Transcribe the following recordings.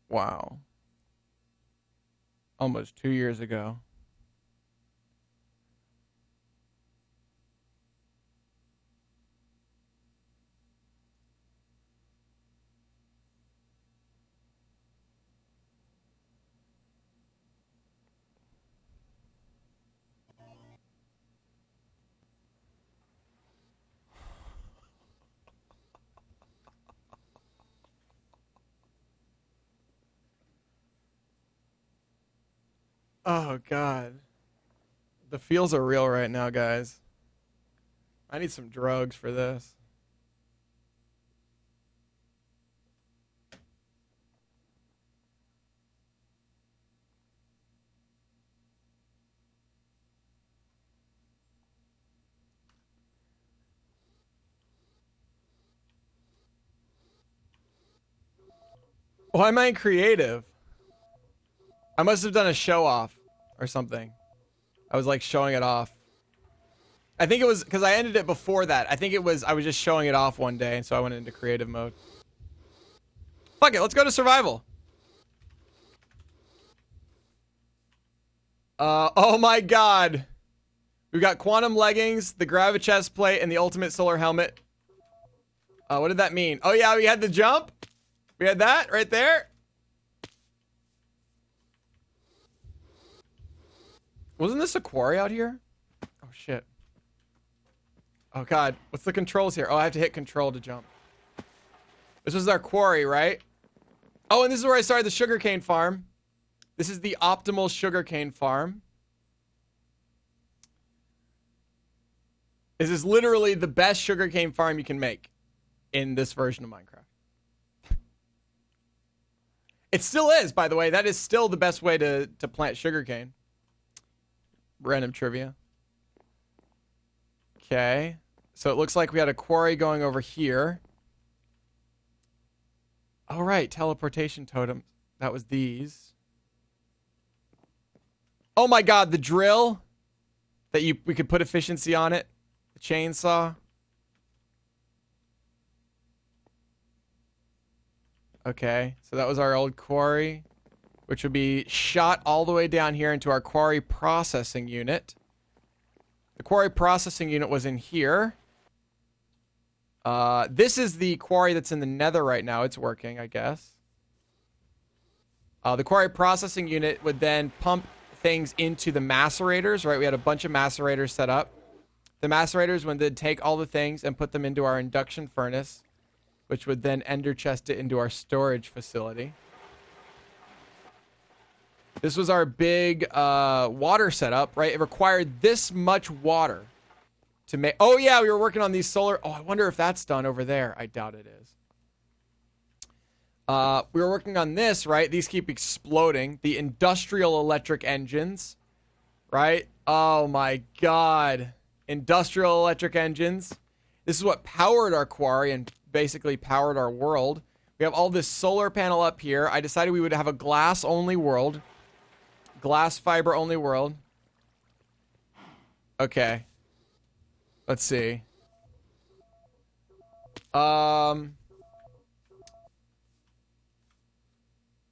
Wow. Almost 2 years ago. Oh, God. The feels are real right now, guys. I need some drugs for this. Why am I creative? I must have done a show off or something. I was like showing it off. I think it was because I ended it before that. I think it was I was just showing it off one day, and so I went into creative mode. Fuck it, let's go to survival. Oh my god. We've got quantum leggings, the gravi chest plate, and the ultimate solar helmet. What did that mean? Oh yeah, we had the jump. We had that right there. Wasn't this a quarry out here? Oh shit. Oh god, what's the controls here? Oh, I have to hit control to jump. This was our quarry, right? Oh, and this is where I started the sugarcane farm. This is the optimal sugarcane farm. This is literally the best sugarcane farm you can make in this version of Minecraft. It still is, by the way. That is still the best way to plant sugarcane. Random trivia. Okay. So it looks like we had a quarry going over here. All right, teleportation totem. That was these. Oh my god, the drill that we could put efficiency on it. The chainsaw. Okay, so that was our old quarry, which would be shot all the way down here into our quarry processing unit. The quarry processing unit was in here. This is the quarry that's in the nether right now. It's working, I guess. The quarry processing unit would then pump things into the macerators, right? We had a bunch of macerators set up. The macerators would then take all the things and put them into our induction furnace, which would then ender chest it into our storage facility. This was our big water setup, right? It required this much water to make... Oh, yeah, we were working on these solar... Oh, I wonder if that's done over there. I doubt it is. We were working on this, right? These keep exploding. The industrial electric engines, right? Oh, my God. Industrial electric engines. This is what powered our quarry and basically powered our world. We have all this solar panel up here. I decided we would have a glass-only world. Glass fiber-only world. Okay. Let's see. What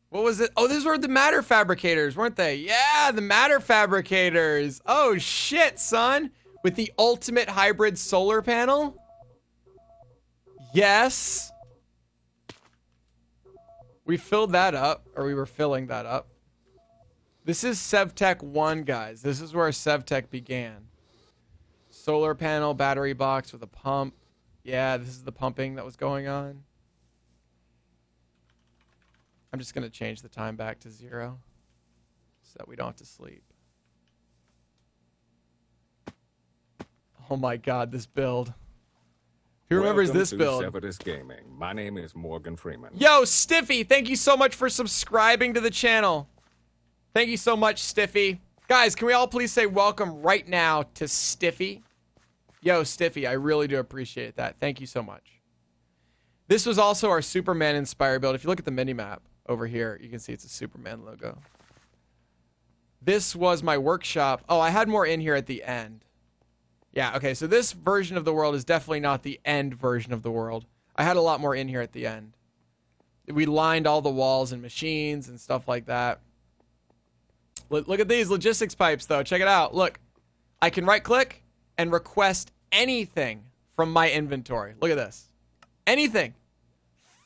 was it? Oh, these were the matter fabricators, weren't they? Yeah, the matter fabricators. Oh, shit, son. With the ultimate hybrid solar panel? Yes. We filled that up, or we were filling that up. This is Sevtech 1, guys. This is where Sevtech began. Solar panel, battery box with a pump. Yeah, this is the pumping that was going on. I'm just going to change the time back to 0 so that we don't have to sleep. Oh my god, this build. Who remembers this build? Sevadus Gaming. My name is Morgan Freeman. Yo, Stiffy, thank you so much for subscribing to the channel. Thank you so much, Stiffy. Guys, can we all please say welcome right now to Stiffy? Yo, Stiffy, I really do appreciate that. Thank you so much. This was also our Superman-inspired build. If you look at the mini-map over here, you can see it's a Superman logo. This was my workshop. Oh, I had more in here at the end. Yeah, okay, so this version of the world is definitely not the end version of the world. I had a lot more in here at the end. We lined all the walls and machines and stuff like that. Look at these logistics pipes, though. Check it out. Look, I can right-click and request anything from my inventory. Look at this. Anything.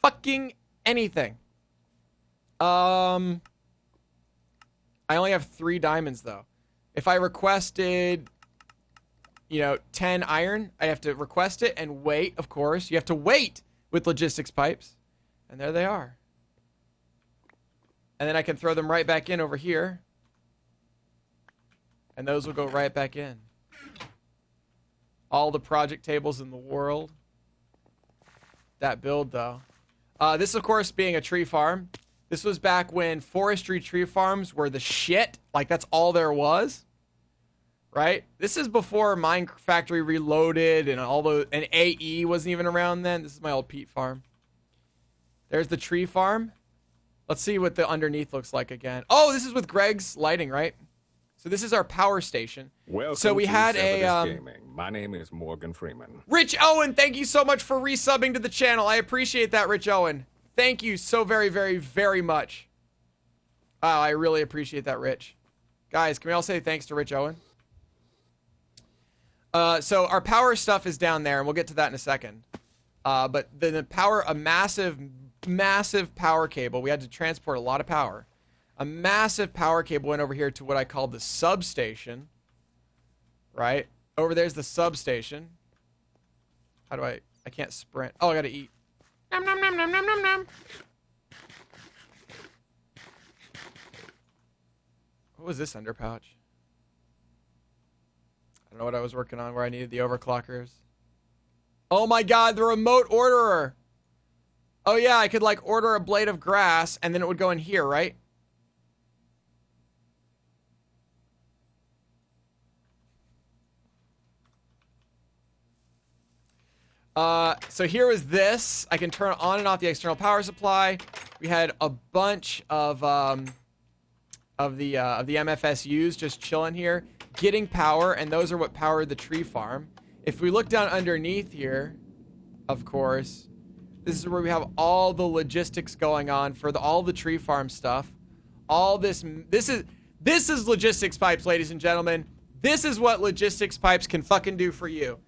Fucking anything. I only have 3 diamonds, though. If I requested, 10 iron, I have to request it and wait, of course. You have to wait with logistics pipes. And there they are. And then I can throw them right back in over here. And those will go right back in. All the project tables in the world. That build, though. This, of course, being a tree farm. This was back when forestry tree farms were the shit. Like, that's all there was. Right? This is before Mine Factory Reloaded and and AE wasn't even around then. This is my old peat farm. There's the tree farm. Let's see what the underneath looks like again. Oh, this is with Greg's lighting, right? So this is our power station. Welcome so we to had Sevadus Gaming. My name is Morgan Freeman. Rich Owen, thank you so much for resubbing to the channel. I appreciate that, Rich Owen. Thank you so very, very, very much. Wow, I really appreciate that, Rich. Guys, can we all say thanks to Rich Owen? So our power stuff is down there, and we'll get to that in a second. But the power, a massive power cable. We had to transport a lot of power. A massive power cable went over here to what I call the substation. Right? Over there's the substation. How do I can't sprint. Oh, I gotta eat. Nom, nom, nom, nom, nom, nom, nom. What was this under pouch? I don't know what I was working on where I needed the overclockers. Oh my god, the remote orderer. Oh yeah, I could like order a blade of grass and then it would go in here, right? So here is this. I can turn on and off the external power supply. We had a bunch of the MFSUs just chilling here, getting power, and those are what powered the tree farm. If we look down underneath here, of course, this is where we have all the logistics going on for all the tree farm stuff. All this is logistics pipes, ladies and gentlemen. This is what logistics pipes can fucking do for you.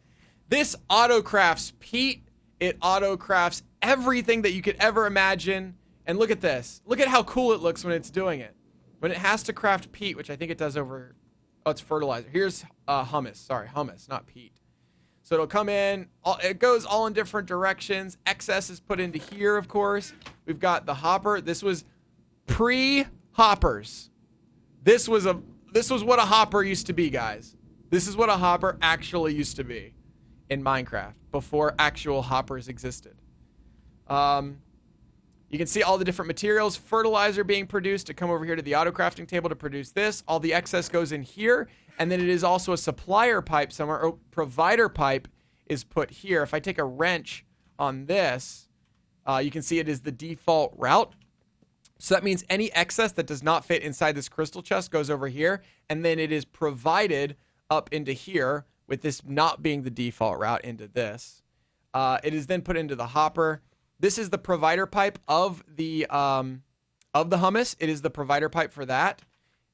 This auto-crafts peat. It auto-crafts everything that you could ever imagine. And look at this. Look at how cool it looks when it's doing it. When it has to craft peat, which I think it does over... Oh, it's fertilizer. Here's hummus. Sorry, hummus, not peat. So it'll come in. It goes all in different directions. Excess is put into here, of course. We've got the hopper. This was pre-hoppers. This was what a hopper used to be, guys. This is what a hopper actually used to be in Minecraft before actual hoppers existed. You can see all the different materials, fertilizer being produced to come over here to the auto crafting table to produce this. All the excess goes in here, and then it is also a supplier pipe somewhere, or provider pipe is put here. If I take a wrench on this, you can see it is the default route. So that means any excess that does not fit inside this crystal chest goes over here, and then it is provided up into here, with this not being the default route into this. It is then put into the hopper. This is the provider pipe of the hummus. It is the provider pipe for that,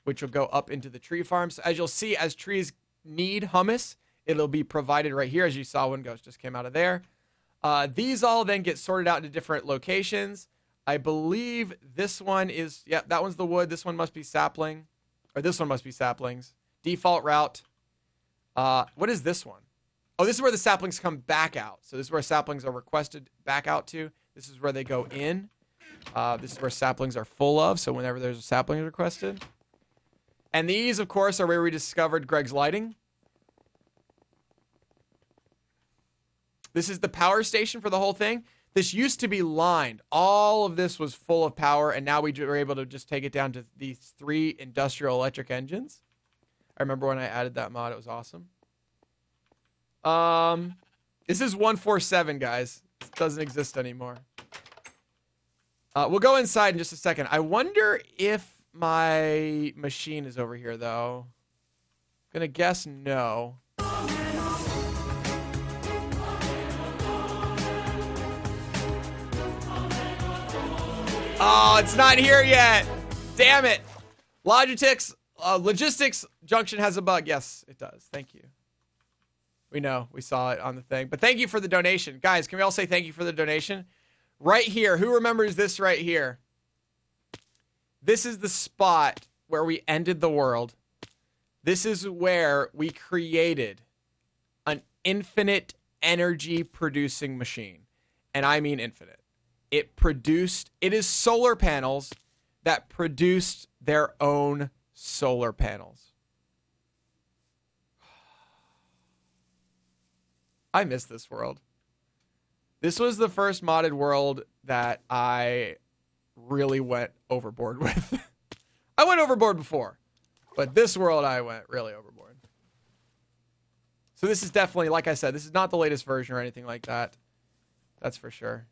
which will go up into the tree farm. So as you'll see, as trees need hummus, it'll be provided right here. As you saw, one ghost just came out of there. These all then get sorted out into different locations. I believe this one is, yeah, that one's the wood. This one must be sapling, or this one must be saplings. Default route. What is this one? Oh, this is where the saplings come back out. So this is where saplings are requested back out to. This is where they go in. This is where saplings are full of. So whenever there's a sapling requested. And these, of course, are where we discovered Greg's lighting. This is the power station for the whole thing. This used to be lined. All of this was full of power. And now we were able to just take it down to these 3 industrial electric engines. I remember when I added that mod. It was awesome. This is 147, guys. It doesn't exist anymore. We'll go inside in just a second. I wonder if my machine is over here, though. Gonna guess no. Oh, it's not here yet. Damn it. Logistics junction has a bug. Yes, it does. Thank you. We know. We saw it on the thing. But thank you for the donation. Guys, can we all say thank you for the donation? Right here. Who remembers this right here? This is the spot where we ended the world. This is where we created an infinite energy producing machine. And I mean infinite. It is solar panels that produced their own solar panels. I miss this world. This was the first modded world that I really went overboard with. I went overboard before, but this world I went really overboard. So this is definitely, like I said, this is not the latest version or anything like that. That's for sure.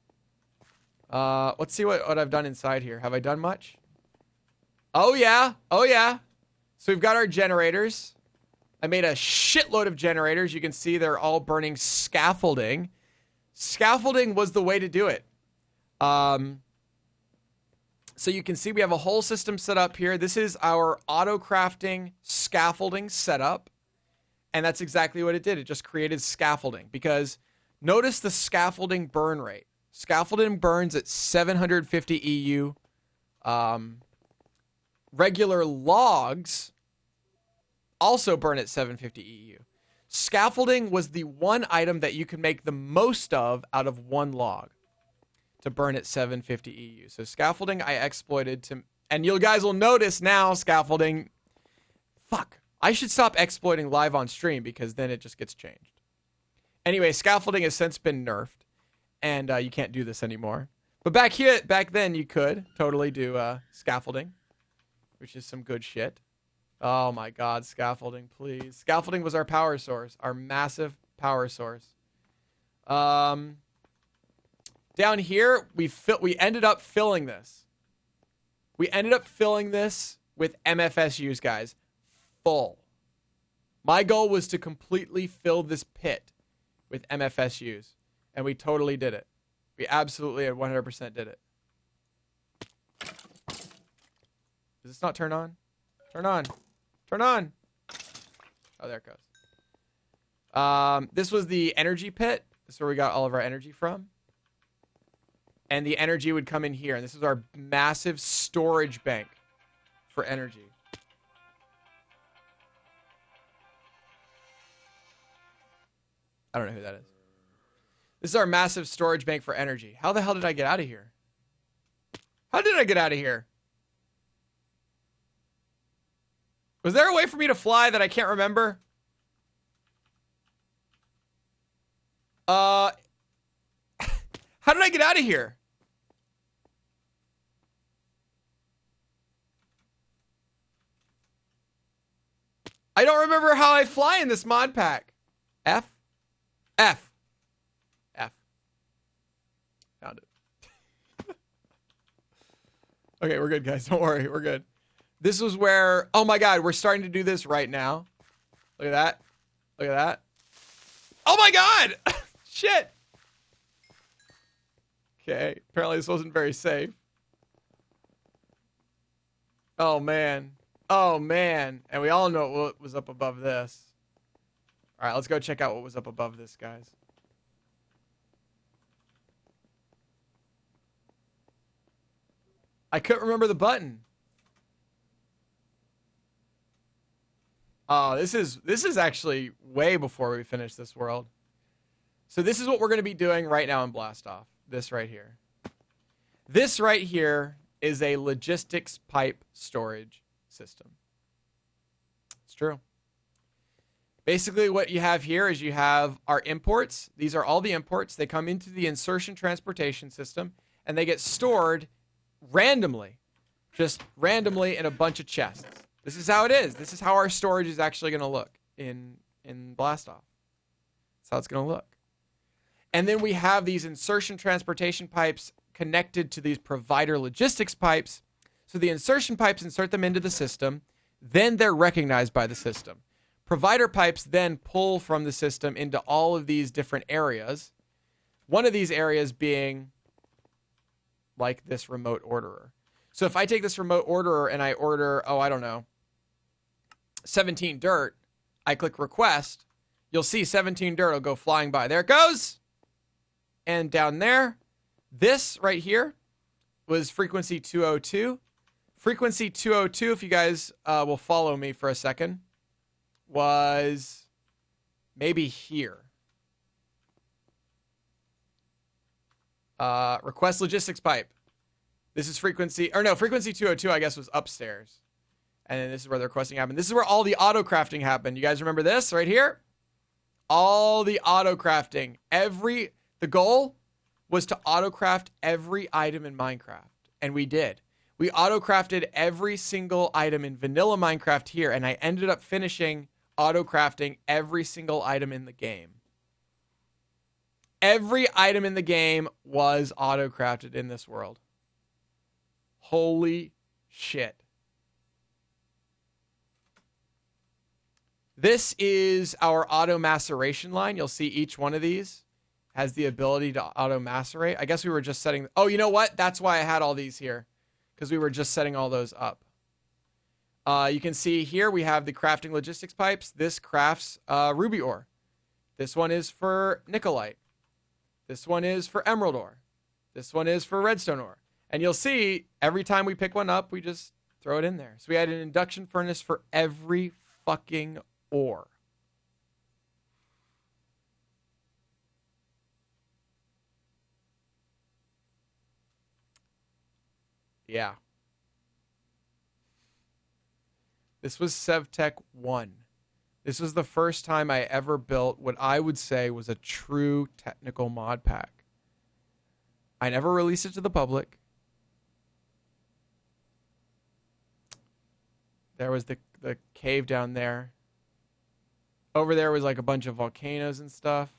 Let's see what I've done inside here. Have I done much? Oh yeah. Oh yeah. So we've got our generators. I made a shitload of generators. You can see they're all burning scaffolding. Scaffolding was the way to do it. So you can see we have a whole system set up here. This is our auto crafting scaffolding setup. And that's exactly what it did. It just created scaffolding because notice the scaffolding burn rate. Scaffolding burns at 750 EU. Regular logs also burn at 750 EU. Scaffolding was the one item that you could make the most of out of one log to burn at 750 EU. So scaffolding I exploited to, and you guys will notice now scaffolding, fuck, I should stop exploiting live on stream because then it just gets changed. Anyway, scaffolding has since been nerfed and you can't do this anymore. But back then you could totally do scaffolding, which is some good shit. Oh my god, scaffolding, please. Scaffolding was our power source, our massive power source. Down here, we ended up filling this. We ended up filling this with MFSUs, guys. Full. My goal was to completely fill this pit with MFSUs, and we totally did it. We absolutely at 100% did it. Does this not turn on? Turn on. Turn on. Oh, there it goes. This was the energy pit. This is where we got all of our energy from. And the energy would come in here. And this is our massive storage bank for energy. I don't know who that is. This is our massive storage bank for energy. How the hell did I get out of here? How did I get out of here? Was there a way for me to fly that I can't remember? How did I get out of here? I don't remember how I fly in this mod pack. F? F. F. Found it. Okay, we're good, guys. Don't worry. We're good. This was where... Oh, my God. We're starting to do this right now. Look at that. Look at that. Oh, my God. Shit. Okay. Apparently, this wasn't very safe. Oh, man. Oh, man. And we all know what was up above this. All right, let's go check out what was up above this, guys. I couldn't remember the button. Oh, this is actually way before we finish this world. So this is what we're going to be doing right now in Blast Off. This right here. This right here is a logistics pipe storage system. It's true. Basically what you have here is you have our imports. These are all the imports. They come into the insertion transportation system and they get stored randomly. Just randomly in a bunch of chests. This is how it is. This is how our storage is actually going to look in Blast Off. That's how it's going to look. And then we have these insertion transportation pipes connected to these provider logistics pipes. So the insertion pipes insert them into the system. Then they're recognized by the system. Provider pipes then pull from the system into all of these different areas. One of these areas being like this remote orderer. So if I take this remote orderer and I order, oh, I don't know, 17 dirt, I click request, you'll see 17 dirt will go flying by. There it goes. And down there, this right here was frequency 202. Frequency 202, if you guys will follow me for a second, was maybe here. Request logistics pipe. This is frequency, or no, frequency 202, I guess, was upstairs. And then this is where the requesting happened. This is where all the auto crafting happened. You guys remember this right here? All the auto crafting. The goal was to auto craft every item in Minecraft. And we did. We auto crafted every single item in vanilla Minecraft here. And I ended up finishing auto crafting every single item in the game. Every item in the game was auto crafted in this world. Holy shit. This is our auto maceration line. You'll see each one of these has the ability to auto macerate. I guess we were just setting. Oh, you know what? That's why I had all these here, because we were just setting all those up. You can see here we have the crafting logistics pipes. This crafts ruby ore. This one is for nickelite. This one is for emerald ore. This one is for redstone ore. And you'll see every time we pick one up, we just throw it in there. So we had an induction furnace for every fucking ore. Yeah. This was Sevtech 1. This was the first time I ever built what I would say was a true technical mod pack. I never released it to the public. There was the cave down there. Over there was like a bunch of volcanoes and stuff.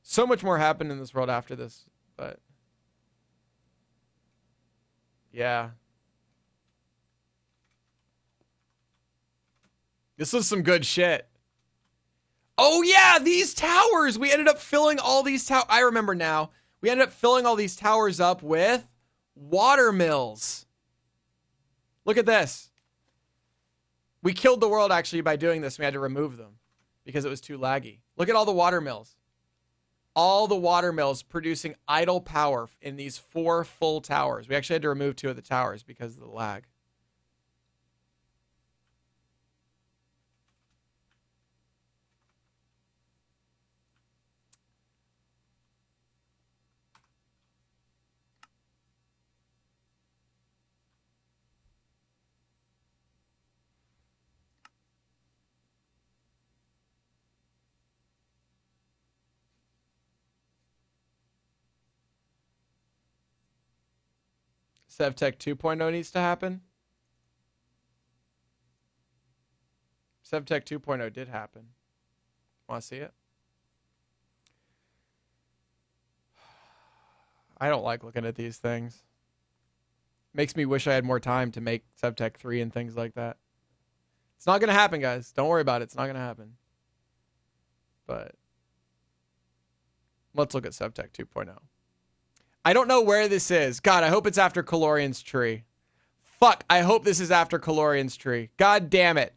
So much more happened in this world after this, but yeah. This was some good shit. Oh yeah, these towers! We ended up filling all these towers. I remember now. We ended up filling all these towers up with water mills. Look at this. We killed the world actually by doing this. We had to remove them because it was too laggy. Look at all the water mills. All the water mills producing idle power in these 4 full towers. We actually had to remove 2 of the towers because of the lag. Sevtech 2.0 needs to happen. Sevtech 2.0 did happen. Want to see it? I don't like looking at these things. Makes me wish I had more time to make Sevtech 3 and things like that. It's not going to happen, guys. Don't worry about it. It's not going to happen. But let's look at Sevtech 2.0. I don't know where this is. God, I hope it's after Calorian's tree. Fuck, I hope this is after Calorian's tree. God damn it.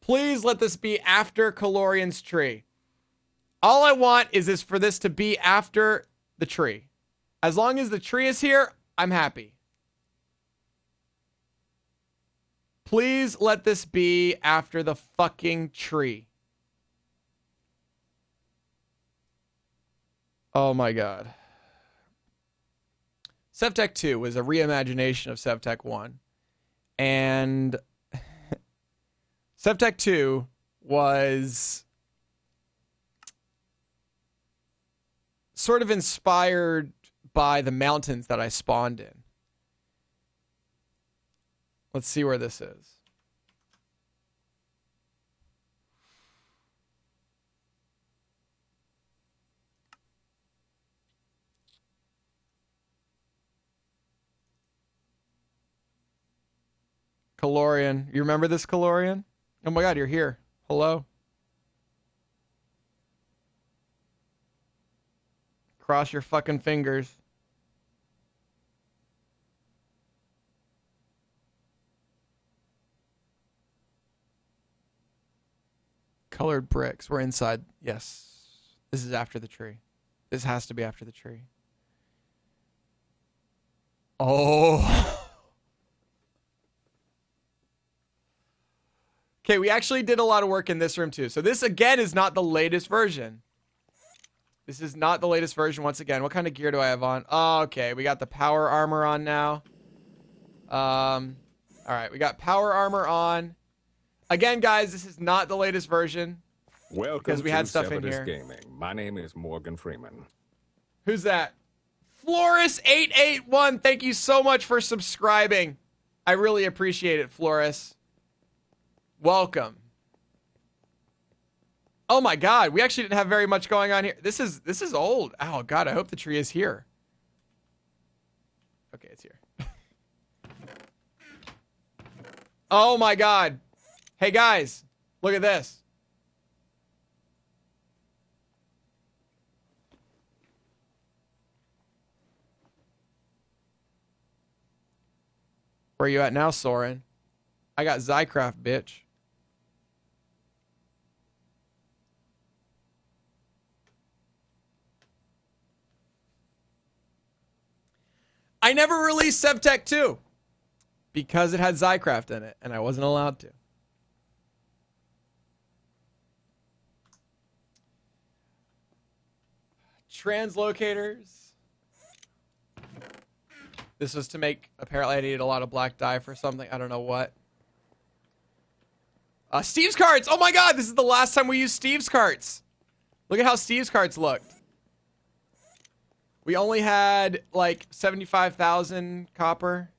Please let this be after Calorian's tree. All I want is for this to be after the tree. As long as the tree is here, I'm happy. Please let this be after the fucking tree. Oh my God. Sevtech 2 was a reimagination of Sevtech 1. And Sevtech 2 was sort of inspired by the mountains that I spawned in. Let's see where this is. Calorian. You remember this, Calorian? Oh my God, you're here. Hello. Cross your fucking fingers. colored bricks. We're inside. Yes. This is after the tree. This has to be after the tree. Oh. Okay, we actually did a lot of work in this room too. So this, again, is not the latest version. This is not the latest version once again. What kind of gear do I have on? Oh, okay, we got the power armor on now. All right, we got power armor on. Again, guys, this is not the latest version. Welcome because we had to stuff in Sevadus here. Gaming. My name is Morgan Freeman. Who's that? Floris881, thank you so much for subscribing. I really appreciate it, Floris. Welcome. Oh my god, we actually didn't have very much going on here. This is old. Oh god, I hope the tree is here. Okay, it's here. Oh my god. Hey guys, look at this. Where are you at now, Soren? I got Zycraft, bitch. I never released Sevtech 2 because it had Zycraft in it, and I wasn't allowed to. Translocators. This was to make, apparently I needed a lot of black dye for something. I don't know what. Steve's carts! Oh my god, this is the last time we used Steve's carts. Look at how Steve's carts looked. We only had like 75,000 copper.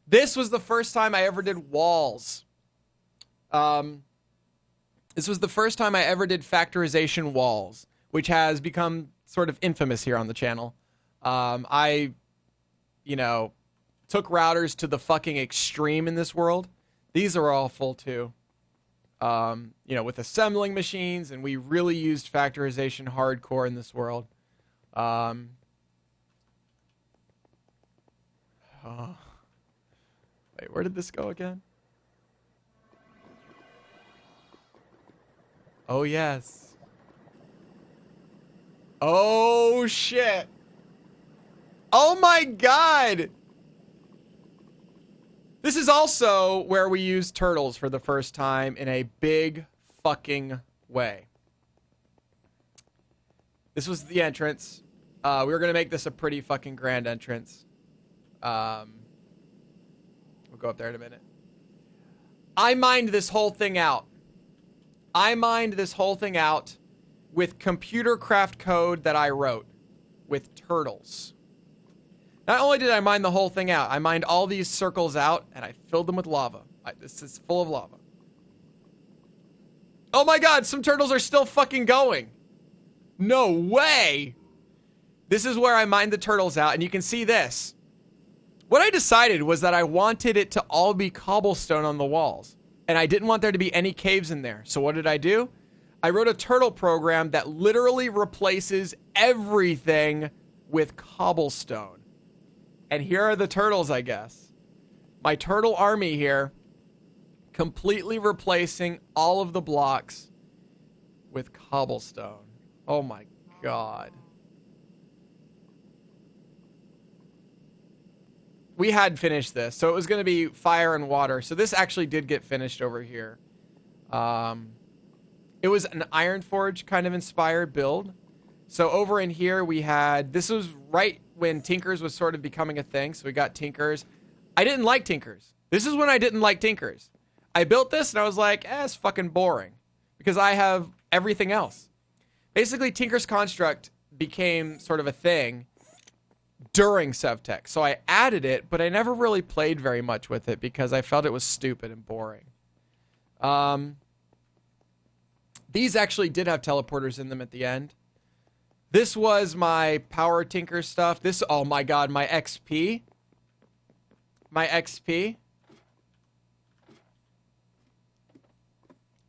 This was the first time I ever did walls. This was the first time I ever did factorization walls, which has become sort of infamous here on the channel. I, you know, took routers to the fucking extreme in this world. These are all full too. You know, with assembling machines, and we really used factorization hardcore in this world. Oh. Wait, where did this go again? Oh, yes. Oh, shit. Oh, my God. This is also where we used turtles for the first time in a big fucking way. This was the entrance. We were going to make this a pretty fucking grand entrance. We'll go up there in a minute. I mined this whole thing out. I mined this whole thing out with computer craft code that I wrote with turtles. Not only did I mine the whole thing out, I mined all these circles out and I filled them with lava. This is full of lava. Oh my god, some turtles are still fucking going. No way! This is where I mined the turtles out, and you can see this. What I decided was that I wanted it to all be cobblestone on the walls, and I didn't want there to be any caves in there. So what did I do? I wrote a turtle program that literally replaces everything with cobblestone. And here are the turtles, I guess. My turtle army here, completely replacing all of the blocks with cobblestone. Oh my god. We had finished this, so it was going to be fire and water. So this actually did get finished over here. It was an Iron Forge kind of inspired build. So over in here we had, this was right when Tinkers was sort of becoming a thing. So we got Tinkers. I didn't like Tinkers. This is when I didn't like Tinkers. I built this and I was like, it's fucking boring because I have everything else. Basically, Tinker's Construct became sort of a thing during Sevtech. So I added it, but I never really played very much with it because I felt it was stupid and boring. These actually did have teleporters in them at the end. This was my power Tinker stuff. This, oh my god, my XP. My XP.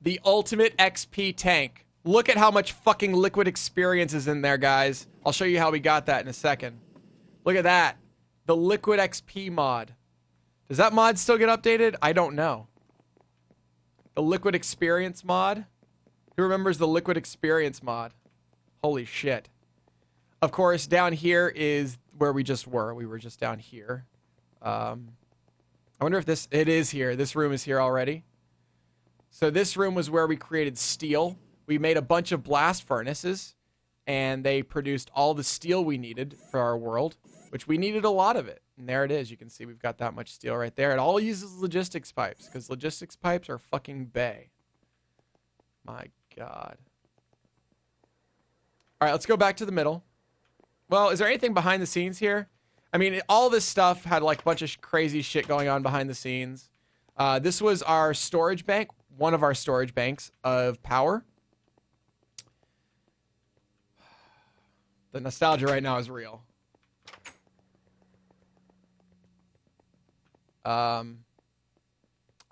The ultimate XP tank. Look at how much fucking liquid experience is in there, guys. I'll show you how we got that in a second. Look at that. The liquid XP mod. Does that mod still get updated? I don't know. The liquid experience mod. Who remembers the Liquid Experience mod? Holy shit. Of course, down here is where we just were. We were just down here. I wonder if this... It is here. This room is here already. So this room was where we created steel. We made a bunch of blast furnaces, and they produced all the steel we needed for our world, which we needed a lot of it. And there it is. You can see we've got that much steel right there. It all uses logistics pipes, because logistics pipes are fucking bae. My God. All right, let's go back to the middle. Well, is there anything behind the scenes here? I mean, all this stuff had like a bunch of crazy shit going on behind the scenes. This was our storage bank, one of our storage banks of power. The nostalgia right now is real. Oh,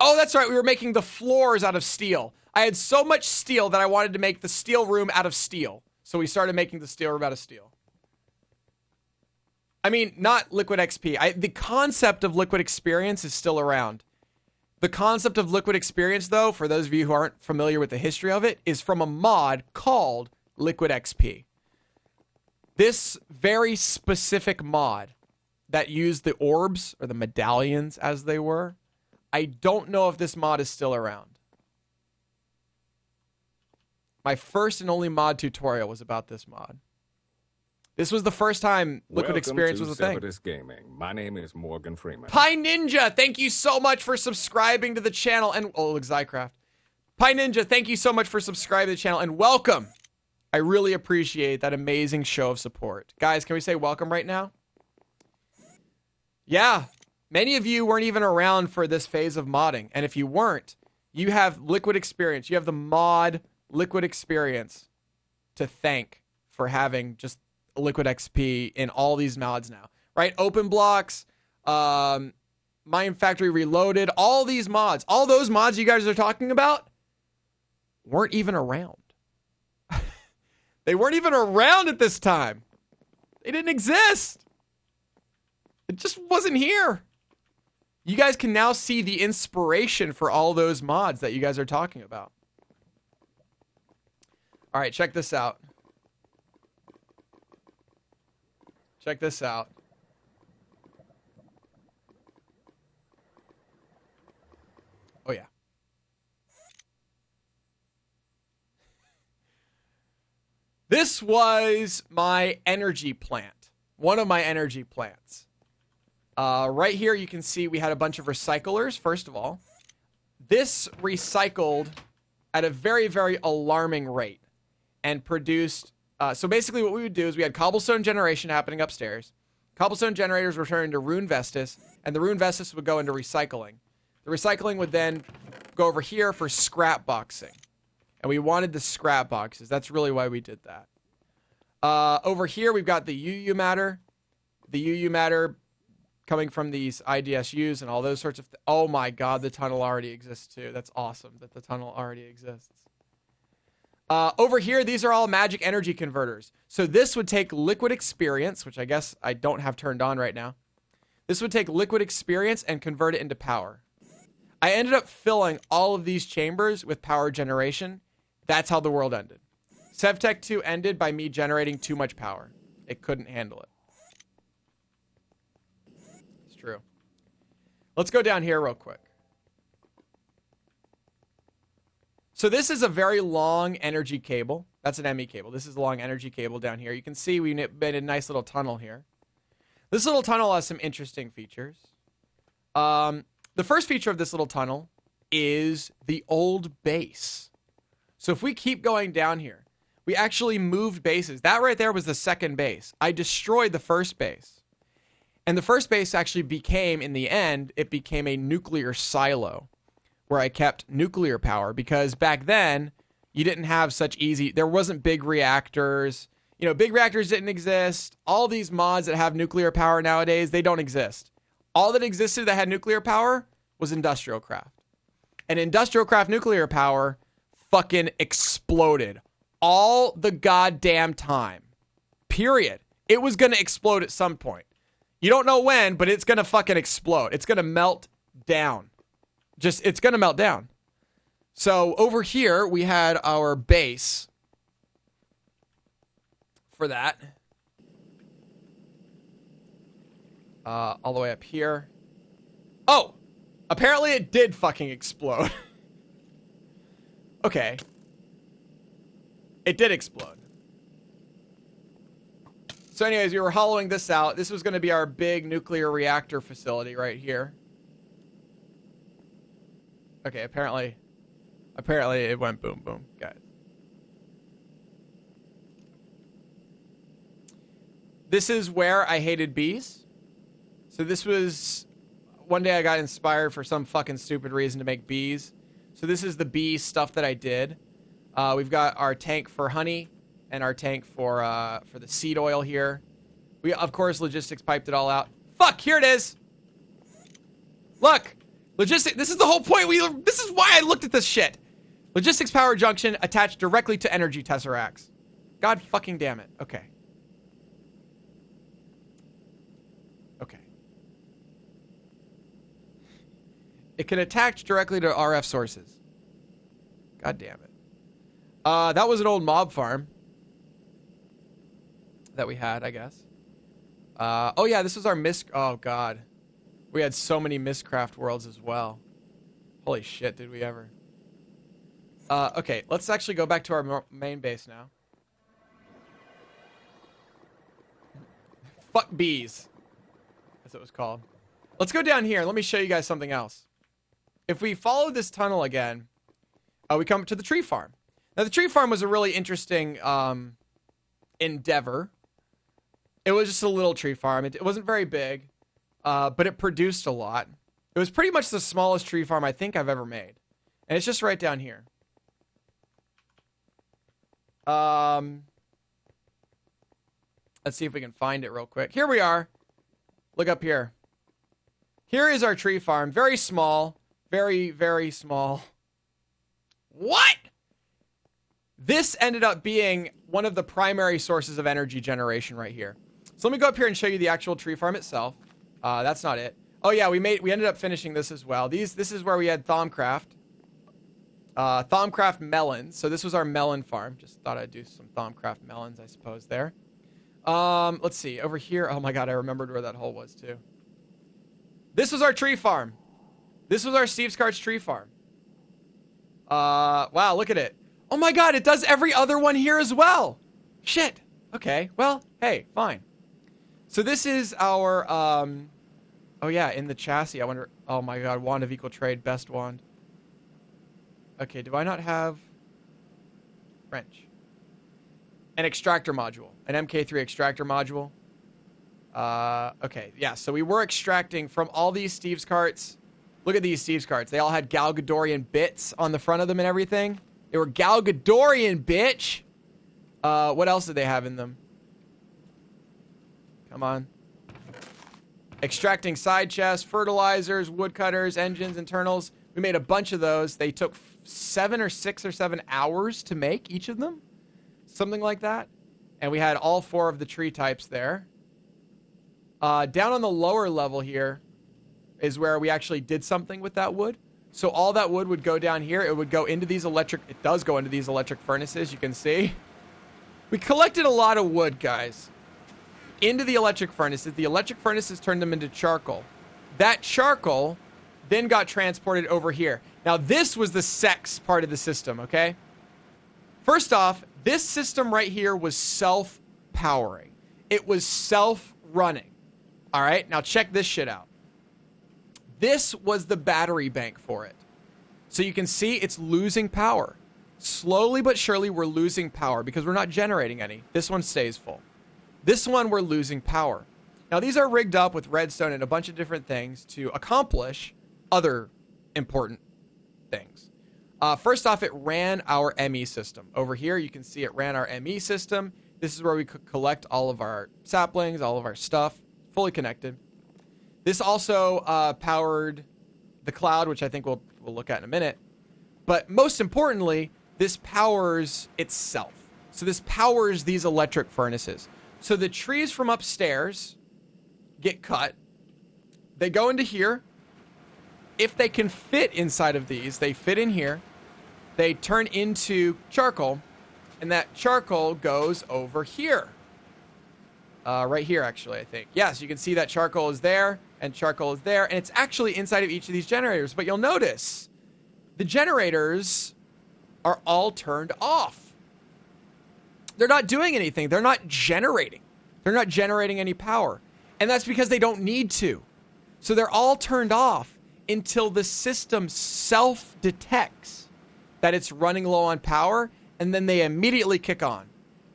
that's right. We were making the floors out of steel. I had so much steel that I wanted to make the steel room out of steel. So we started making the steel room out of steel. I mean, not Liquid XP. The concept of Liquid Experience is still around. The concept of Liquid Experience, though, for those of you who aren't familiar with the history of it, is from a mod called Liquid XP. This very specific mod that used the orbs, or the medallions as they were, I don't know if this mod is still around. My first and only mod tutorial was about this mod. This was the first time Liquid Experience was a thing. Sevadus Gaming. My name is Morgan Freeman. Pie Ninja, thank you so much for subscribing to the channel. And oh, look, Zycraft. Pie Ninja, thank you so much for subscribing to the channel and welcome. I really appreciate that amazing show of support. Guys, can we say welcome right now? Yeah, many of you weren't even around for this phase of modding. And if you weren't, you have Liquid Experience. You have the mod Liquid Experience to thank for having just Liquid XP in all these mods now, right? Open Blocks, Mine Factory Reloaded, all these mods, all those mods you guys are talking about weren't even around. They weren't even around at this time. They didn't exist. It just wasn't here. You guys can now see the inspiration for all those mods that you guys are talking about. All right, check this out. Check this out. Oh, yeah. This was my energy plant. One of my energy plants. Right here, you can see we had a bunch of recyclers, first of all. This recycled at a very, very alarming rate and produced... so basically what we would do is we had cobblestone generation happening upstairs. Cobblestone generators were turned into rune vestas, and the rune vestas would go into recycling. The recycling would then go over here for scrap boxing. And we wanted the scrap boxes. That's really why we did that. Over here, we've got the UU matter. The UU matter coming from these IDSUs and all those sorts of... Oh my god, the tunnel already exists too. That's awesome that the tunnel already exists. Over here, these are all magic energy converters. So this would take Liquid Experience, which I guess I don't have turned on right now. This would take Liquid Experience and convert it into power. I ended up filling all of these chambers with power generation. That's how the world ended. Sevtech 2 ended by me generating too much power. It couldn't handle it. It's true. Let's go down here real quick. So this is a very long energy cable. That's an ME cable. This is a long energy cable down here. You can see we made a nice little tunnel here. This little tunnel has some interesting features. The first feature of this little tunnel is the old base. So if we keep going down here, we actually moved bases. That right there was the second base. I destroyed the first base. And the first base actually became, in the end, it became a nuclear silo where I kept nuclear power because back then you didn't have such easy, there wasn't big reactors. You know, big reactors didn't exist. All these mods that have nuclear power nowadays, they don't exist. All that existed that had nuclear power was industrial craft. And industrial craft nuclear power fucking exploded all the goddamn time. Period. It was going to explode at some point. You don't know when, but it's going to fucking explode. It's going to melt down. It's going to melt down. So over here, we had our base for that. All the way up here. Oh! Apparently it did fucking explode. Okay. It did explode. So anyways, we were hollowing this out. This was going to be our big nuclear reactor facility right here. Okay, apparently it went boom boom, guys. This is where I hated bees. So this was one day I got inspired for some fucking stupid reason to make bees. So this is the bee stuff that I did. We've got our tank for honey and our tank for the seed oil here. We, of course, logistics piped it all out. Fuck, here it is. Look, logistics, this is the whole point. This is why I looked at this shit. Logistics power junction attached directly to energy tesseracts. God fucking damn it. Okay. Okay. It can attach directly to RF sources. God damn it. That was an old mob farm that we had, I guess. Oh yeah, this was our oh god. We had so many Mistcraft worlds as well. Holy shit, did we ever. Okay, let's actually go back to our main base now. Fuck bees. That's what it was called. Let's go down here. Let me show you guys something else. If we follow this tunnel again, we come to the tree farm. Now, the tree farm was a really interesting endeavor. It was just a little tree farm. It wasn't very big, but it produced a lot. It was pretty much the smallest tree farm I think I've ever made. And it's just right down here. Let's see if we can find it real quick. Here we are. Look up here. Here is our tree farm. Very small. Very, very small. What? This ended up being one of the primary sources of energy generation right here. So let me go up here and show you the actual tree farm itself. That's not it. Oh yeah, we ended up finishing this as well. This is where we had Thaumcraft. Thaumcraft melons. So this was our melon farm. Just thought I'd do some Thaumcraft melons, I suppose, there. Let's see. Over here. Oh my god, I remembered where that hole was too. This was our tree farm. This was our Steve's Carts tree farm. Wow, look at it. Oh my god, it does every other one here as well. Shit. Okay, well, hey, fine. So this is our, oh yeah, in the chassis, I wonder, oh my god, wand of equal trade, best wand. Okay, do I not have wrench? An extractor module, an MK3 extractor module. Okay, yeah, so we were extracting from all these Steve's Carts. Look at these Steve's Carts. They all had Gal Gadorian bits on the front of them and everything. They were Gal Gadorian, bitch! What else did they have in them? Come on. Extracting side chests, fertilizers, woodcutters, engines, internals. We made a bunch of those. They took 6 or 7 hours to make each of them. Something like that. And we had all 4 of the tree types there. Down on the lower level here is where we actually did something with that wood. So all that wood would go down here. It would go into these it does go into these electric furnaces, you can see. We collected a lot of wood, guys, into the electric furnaces. The electric furnaces turned them into charcoal. That charcoal then got transported over here. Now, this was the sex part of the system, okay? First off, this system right here was self-powering. It was self-running. All right, now check this shit out. This was the battery bank for it. So you can see it's losing power. Slowly but surely, we're losing power because we're not generating any. This one stays full. This one, we're losing power. Now, these are rigged up with redstone and a bunch of different things to accomplish other important things. First off, it ran our ME system. Over here, you can see it ran our ME system. This is where we could collect all of our saplings, all of our stuff, fully connected. This also powered the cloud, which I think we'll look at in a minute. But most importantly, this powers itself. So this powers these electric furnaces. So the trees from upstairs get cut. They go into here. If they can fit inside of these, they fit in here. they turn into charcoal, and that charcoal goes over here. Right here, actually, I think. Yes, you can see that charcoal is there, and charcoal is there, and it's actually inside of each of these generators. But you'll notice the generators are all turned off. They're not doing anything. They're not generating. They're not generating any power. And that's because they don't need to. So they're all turned off until the system self-detects that it's running low on power, and then they immediately kick on.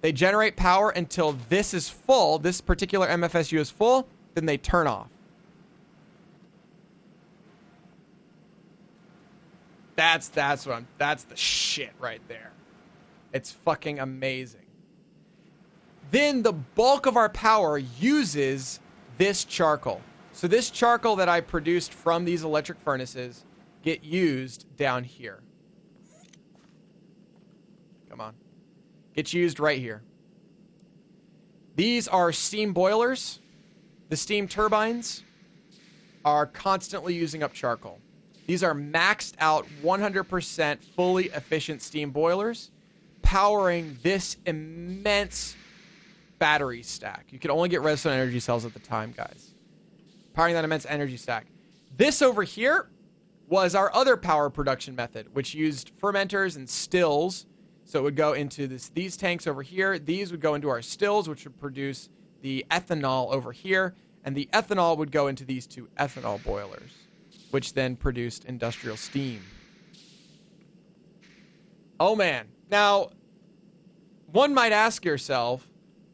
They generate power until this is full, this particular MFSU is full, then they turn off. That's the shit right there. It's fucking amazing. Then the bulk of our power uses this charcoal. So this charcoal that I produced from these electric furnaces get used down here. Come on. Gets used right here. These are steam boilers. The steam turbines are constantly using up charcoal. These are maxed out 100% fully efficient steam boilers powering this immense battery stack. You could only get redstone energy cells at the time, guys. Powering that immense energy stack. This over here was our other power production method, which used fermenters and stills. So it would go into these tanks over here. These would go into our stills, which would produce the ethanol over here. And the ethanol would go into these two ethanol boilers, which then produced industrial steam. Oh, man. Now, one might ask yourself,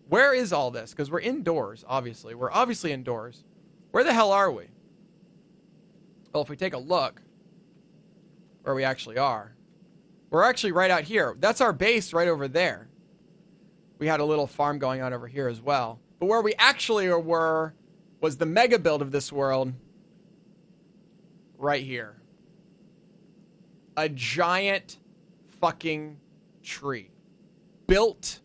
where is all this? Because we're indoors, obviously. We're obviously indoors. Where the hell are we? Well, if we take a look where we actually are, we're actually right out here. That's our base right over there. We had a little farm going on over here as well. But where we actually were was the mega build of this world right here. A giant fucking tree built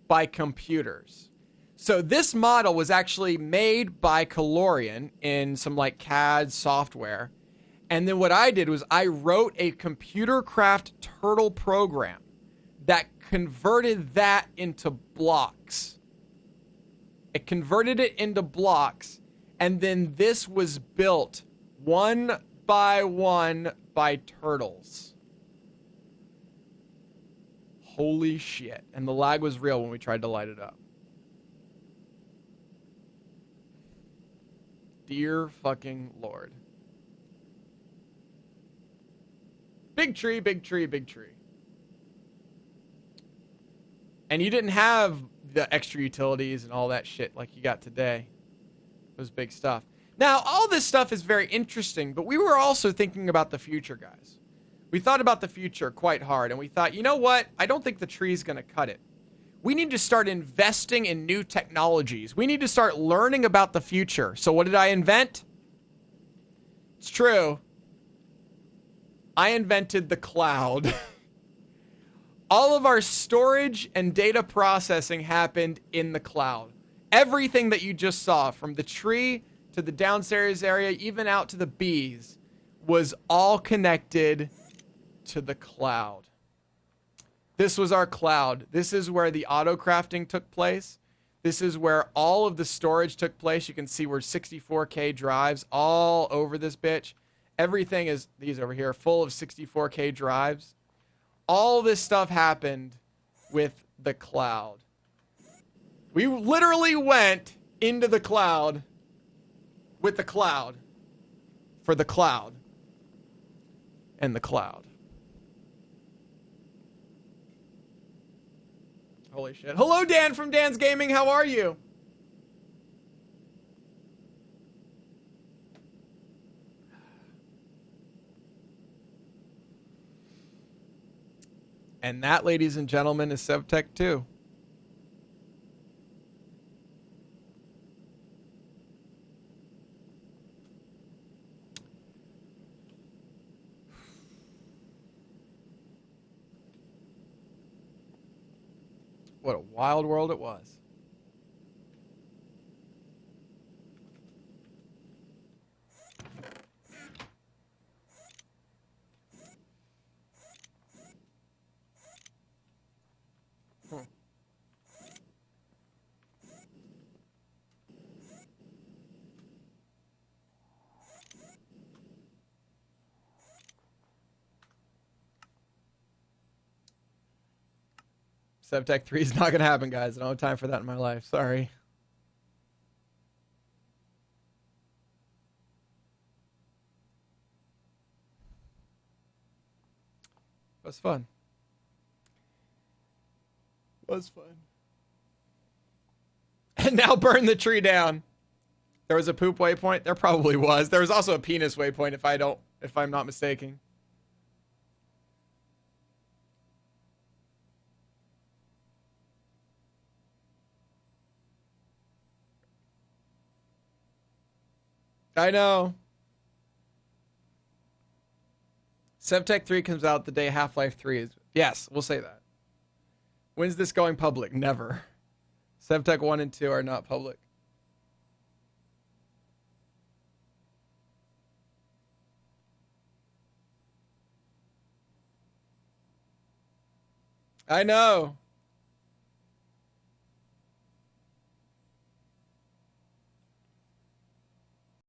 by computers. So this model was actually made by Calorian in some like CAD software. And then what I did was I wrote a computer craft turtle program that converted that into blocks. It converted it into blocks, and then this was built one by turtles. Holy shit. And the lag was real when we tried to light it up. Dear fucking Lord. Big tree, big tree, big tree. And you didn't have the extra utilities and all that shit like you got today. It was big stuff. Now, all this stuff is very interesting, but we were also thinking about the future, guys. We thought about the future quite hard, and we thought, you know what? I don't think the tree's going to cut it. We need to start investing in new technologies. We need to start learning about the future. So what did I invent? It's true. I invented the cloud. All of our storage and data processing happened in the cloud. Everything that you just saw, from the tree to the downstairs area, even out to the bees, was all connected to the cloud. This was our cloud. This is where the auto crafting took place. This is where all of the storage took place. You can see we're 64K drives all over this bitch. Everything is, these over here, full of 64K drives. All this stuff happened with the cloud. We literally went into the cloud with the cloud for the cloud and the cloud. Holy shit. Hello, Dan from Dan's Gaming. How are you? And that, ladies and gentlemen, is Sevtech 2. What a wild world it was. Sevtech 3 is not going to happen, guys. I don't have time for that in my life. Sorry. It was fun. It was fun. And now burn the tree down. There was a poop waypoint. There probably was. There was also a penis waypoint if I'm not mistaken. I know. Sevtech 3 comes out the day Half-Life 3 is. Yes, we'll say that. When's this going public? Never. Sevtech 1 and 2 are not public. I know.